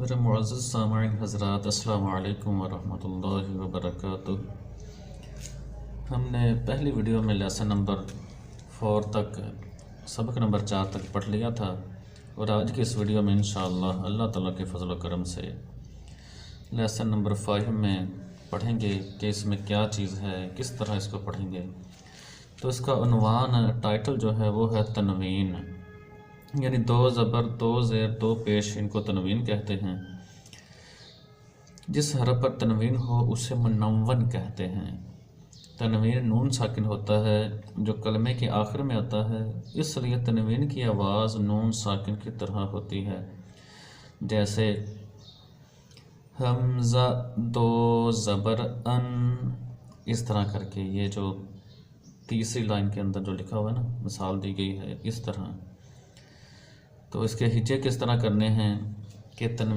मेरे मुअज़्ज़ज़ सामईन हज़रात, अस्सलामु अलैकुम वरहमतुल्लाहि वबरकातुह। हमने पहली वीडियो में लेसन नंबर 4 तक, सबक नंबर 4 तक पढ़ लिया था और आज की इस वीडियो में इंशाअल्लाह अल्लाह ताला के फजल व करम से लेसन नंबर 5 में पढ़ेंगे कि इसमें क्या चीज़ है, किस तरह इसको पढ़ेंगे। तो इसका उन्वान, टाइटल जो है वो है तनवीन, यानी दो ज़बर, दो ज़ेर, दो पेश, इनको तनवीन कहते हैं। जिस हरफ पर तनवीन हो उसे मुनव्वन कहते हैं। तनवीन नून साकिन होता है जो कलमे के आखिर में आता है, इसलिए तनवीन की आवाज़ नून साकिन की तरह होती है। जैसे हमज़ा दो ज़बर अन, इस तरह करके। ये जो तीसरी लाइन के अंदर जो लिखा हुआ है ना, मिसाल दी गई है इस तरह। तो इसके हिज्जे किस तरह करने हैं कि